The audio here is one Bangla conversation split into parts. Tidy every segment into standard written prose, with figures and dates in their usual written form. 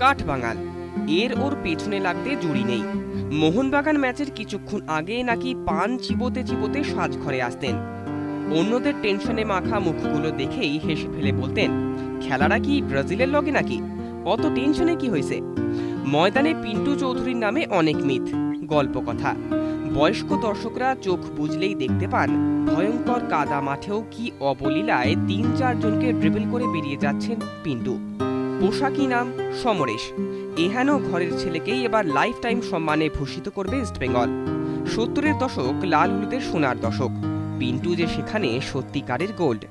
কাঠবাঙাল, এর ওর পেছনে লাগতে জুড়ি নেই। মোহনবাগান ম্যাচের কিছুক্ষণ আগে নাকি পান চিবোতে চিবোতে সাজঘরে আসতেন। অন্যদের টেনশনে মাখা মুখগুলো দেখেই হেসে ফেলে বলতেন, খেলাটা কি ব্রাজিলের লগে নাকি, অত টেনশনে কি হয়েছে। ময়দানে পিন্টু চৌধুরীর নামে অনেক মিথ, গল্প কথা। বয়স্ক দর্শকরা চোখ বুঝলেই দেখতে পান ভয়ঙ্কর কাদা মাঠেও কি অবলীলায় ৩-৪ জনকে ড্রিবল করে বেরিয়ে যাচ্ছেন পিন্টু। পোশাকি নাম সমরেশ। এহেন ঘরের ছেলেকেই এবার লাইফ টাইম সম্মানে ভূষিত করবে ইস্টবেঙ্গল। ৭০-এর দশক লাল হলুদের সোনার দশক, পিন্টু যে সেখানে সত্যিকারের গোল্ড।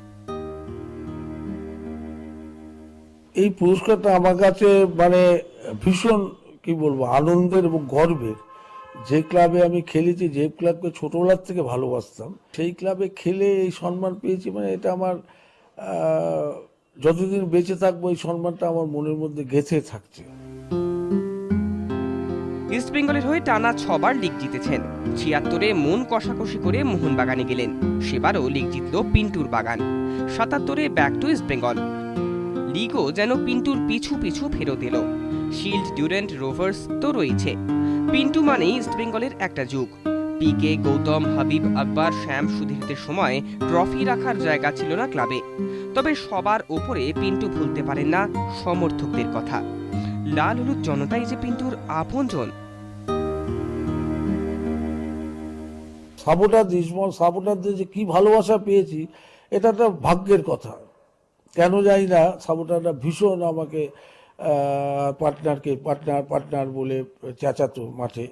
এই পুরস্কারটা আমার কাছে মানে ভীষণ কি বলবো আনন্দের এবং গর্বের। যে ক্লাবে আমি খেলেছি, যে ক্লাবকে ছোটবেলার থেকে ভালোবাসতাম, সেই ক্লাবে খেলে এই সম্মান পেয়েছি, মানে এটা আমার যতদিন বেঁচে থাকবো এই সম্মানটা আমার মনের মধ্যে গেঁথে থাকছে। ইস্টবেঙ্গলের হয়ে টানা ৬ বার লিগ জিতেছেন। ৭৬-এ মন কষাকষি করে মোহনবাগানে গেলেন, সেবারও লিগ জিতল পিন্টুর বাগান। ৭৭-এ ব্যাক টু ইস্টবেঙ্গল। লিগও যেন পিন্টুর পিছু পিছু ফেরত এলো। শিল্ড, ডিউরেন্ট, রোভার্স তো রয়েছে। পিন্টু মানেই ইস্টবেঙ্গলের একটা যুগ। পিকে, গৌতম, হাবিব, আকবর, শ্যাম, সুধীরদের সময় ট্রফি রাখার জায়গা ছিল না ক্লাবে। তবে সবার ওপরে পিন্টু ভুলতে পারেন না সমর্থকদের কথা। লাল হলুদ জনতাই যে পিন্টুর আপনজন। সাপোর্টারদের যে কি ভালোবাসা পেয়েছি, এটা একটা ভাগ্যের কথা। কেন জানি না, সাপোর্টাররা ভীষণ আমাকে পার্টনার বলে চেঁচাতো মাঠে,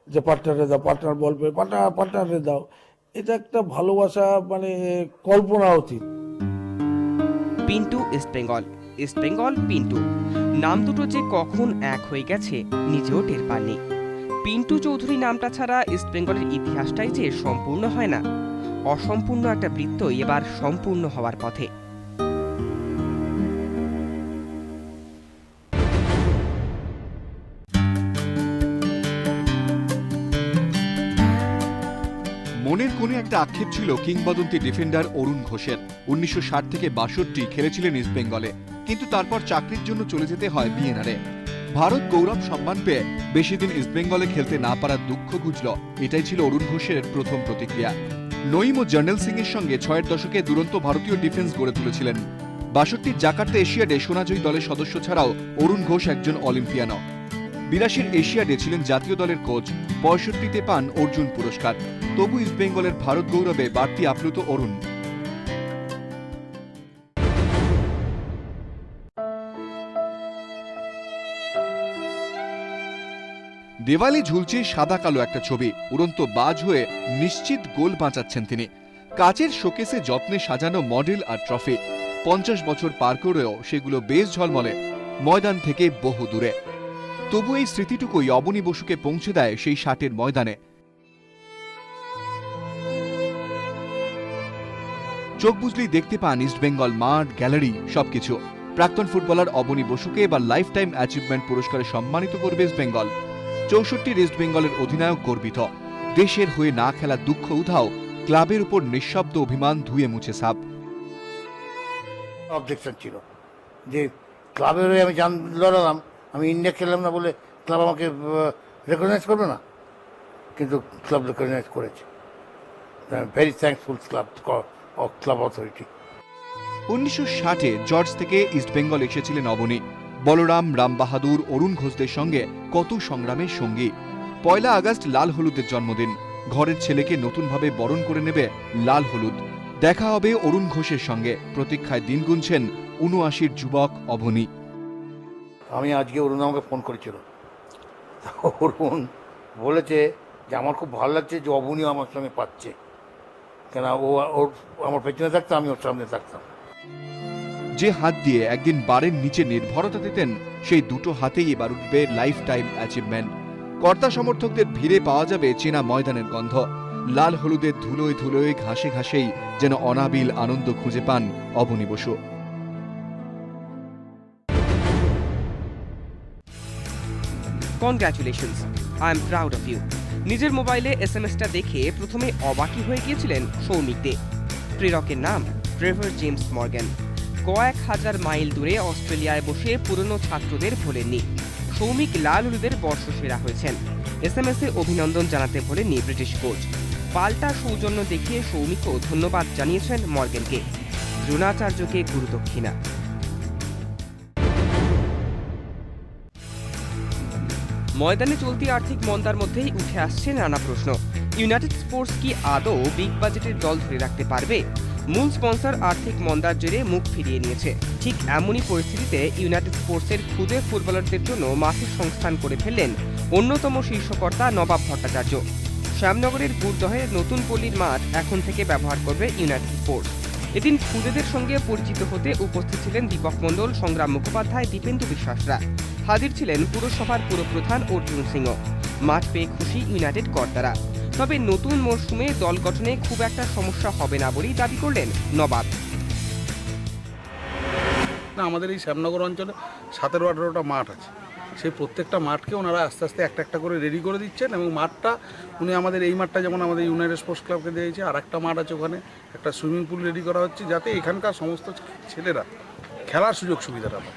যে পার্টনারে দাও, পার্টনার বল পেয়ে পার্টনারে দাও। এটা একটা ভালোবাসা, মানে কল্পনা অতীত। পিন্টু ইস্টবেঙ্গল, ইস্টবেঙ্গল পিন্টু, নাম দুটো যে কখন এক হয়ে গেছে নিজেও টের পাননি। পিন্টু চৌধুরী নামটা ছাড়া ইস্টবেঙ্গলের ইতিহাসটাই যে সম্পূর্ণ হয় না। অসম্পূর্ণ একটা বৃত্তই এবার সম্পূর্ণ হওয়ার পথে। মনের কোণে একটা আক্ষেপ ছিল কিংবদন্তি ডিফেন্ডার অরুণ ঘোষের। ১৯৬০ থেকে ৬২ খেলেছিলেন ইস্টবেঙ্গলে, কিন্তু তারপর চাকরির জন্য চলে যেতে হয় বিএনআরে। ভারত গৌরব সম্মান পেয়ে বেশি দিন ইস্টবেঙ্গলে খেলতে না পারার দুঃখ গুজল, এটাই ছিল অরুণ ঘোষের প্রথম প্রতিক্রিয়া। নঈম ও জর্নেল সিং এর সঙ্গে ৬এর দশকে দুরন্ত ভারতীয় ডিফেন্স গড়ে তুলেছিলেন। ৬২ জাকার্তা এশিয়াডে সোনাজয়ী দলের সদস্য ছাড়াও অরুণ ঘোষ একজন অলিম্পিয়ানও। ৮২ এশিয়াডে ছিলেন জাতীয় দলের কোচ। ৬৫-তে পান অর্জুন পুরস্কার। তবু ইস্টবেঙ্গলের ভারত গৌরবে বাড়তি আপ্লুত অরুণ। দেওয়ালে ঝুলছে সাদা কালো একটা ছবি, উড়ন্ত বাজ হয়ে নিশ্চিত গোল বাঁচাচ্ছেন তিনি। কাচের শোকেসে যত্নে সাজানো মডেল আর ট্রফি। ৫০ বছর পার করেও সেগুলো বেশ ঝলমলে, ময়দান থেকে বহু দূরে। তবু এই স্মৃতিটুকুই অবনী বসুকে পৌঁছে দেয় সেই ৬০-এর ময়দানে। চোখ বুঝলেই দেখতে পান ইস্টবেঙ্গল মাঠ, গ্যালারি সবকিছু। প্রাক্তন ফুটবলার অবনী বসুকে এবার লাইফ টাইম অ্যাচিভমেন্ট পুরস্কারে সম্মানিত করবে ইস্টবেঙ্গল। ৬৪ ইস্টবেঙ্গলের অধিনায়ক গর্বিত। দেশের হয়ে না খেলা দুঃখ উধাও, ক্লাবের উপর নিঃশব্দ অভিমান ধুয়ে মুছে সাপ। অবজেকশন ছিল যে ক্লাবের হয়ে আমি লড়ালাম, আমি ইন্ডিয়া খেললাম না বলে ক্লাব আমাকে রেকগনাইজ করবে না, কিন্তু ক্লাব রেকগনাইজ করেছে। Very thankful club authority. ১৯৬০-এ জর্জ থেকে ইস্টবেঙ্গল এসেছিলেন অবনী। বলরাম, রামবাহাদুর, অরুণ ঘোষদের সঙ্গে কত সংগ্রামের সঙ্গী। ১ আগস্ট লাল হলুদের জন্মদিন। ঘরের ছেলেকে নতুনভাবে বরণ করে নেবে লাল হলুদ। দেখা হবে অরুণ ঘোষের সঙ্গে। প্রতীক্ষায় দিন গুনছেন ৭৯-র যুবক অবনী। আমি আজকে অরুণ আমাকে ফোন করেছিল, অরুণ বলেছে যে আমার খুব ভালো লাগছে যে অবনীও আমার সঙ্গে পাচ্ছে, কেন ওর আমার পেছনে থাকতো, আমি ওর সামনে থাকতাম। যে হাত দিয়ে একদিন বারের নিচে নির্ভরতা দিতেন, সেই দুটো হাতেই এবার উঠবে লাইফ টাইম অ্যাচিভমেন্ট। কর্তা সমর্থকদের ভিড়ে পাওয়া যাবে চেনা ময়দানের গন্ধ। লাল হলুদের ধুলোয় ধুলোয়, ঘাসে ঘাসেই যেন অনাবিল আনন্দ খুঁজে পান Abani Basu. Congratulations, I am proud of you. নিজের মোবাইলে এসএমএসটা দেখে প্রথমে অবাকই হয়ে গিয়েছিলেন সৌমিক দে। প্রেরকের নাম ট্রেভার জেমস মর্গ্যান। কয়েক হাজার মাইল দূরে অস্ট্রেলিয়ায় বসে পুরনো ছাত্রদের ভোলেননি। সৌমিক লাল হলুদের বর্ষসেরা হয়েছেন। এসএমএসে অভিনন্দন জানাতে ভোলেননি ব্রিটিশ কোচ। পাল্টা সৌজন্য দেখিয়ে সৌমিকও ধন্যবাদ জানিয়েছেন মর্গ্যানকে। দ্রোণাচার্যকে গুরুদক্ষিণা। ময়দানে চলতি আর্থিক মন্দার মধ্যেই উঠে আসছে নানা প্রশ্ন। ইউনাইটেড স্পোর্টস কি আদৌ বিগ বাজেটের দল ধরে রাখতে পারবে? মূল স্পন্সর আর্থিক মন্দার জেরে মুখ ফিরিয়ে নিয়েছে। ঠিক এমনই পরিস্থিতিতে ইউনাইটেড স্পোর্টসের খুদে ফুটবলারদের জন্য মাসিক সংস্থান করে ফেললেন অন্যতম শীর্ষকর্তা নবাব ভট্টাচার্য। শ্যামনগরের গুরদহের নতুন পল্লীর মাঠ এখন থেকে ব্যবহার করবে ইউনাইটেড স্পোর্টস। এদিন খুদেদের সঙ্গে পরিচিত হতে উপস্থিত ছিলেন দীপক মণ্ডল, সংগ্রাম মুখোপাধ্যায়, দীপেন্দু বিশ্বাসরা। হাজির ছিলেন পুরসভার পুরপ্রধান অর্জুন সিংহ। মাঠ পেয়ে খুশি ইউনাইটেড কর্তারা। তবে নতুন মরশুমে দল গঠনে খুব একটা সমস্যা হবে না বলেই দাবি করলেন নবাব। না, আমাদের এই শ্যামনগর অঞ্চলে 17-18টা মাঠ আছে। সেই প্রত্যেকটা মাঠকে ওনারা আস্তে আস্তে একটা একটা করে রেডি করে দিচ্ছেন এবং মাঠটা উনি আমাদের এই মাঠটা যেমন আমাদের ইউনাইটেড স্পোর্টস ক্লাবকে দিয়েছে, আর একটা মাঠ আছে ওখানে একটা সুইমিং পুল রেডি করা হচ্ছে, যাতে এখানকার সমস্ত ছেলেরা খেলার সুযোগ সুবিধাটা পায়।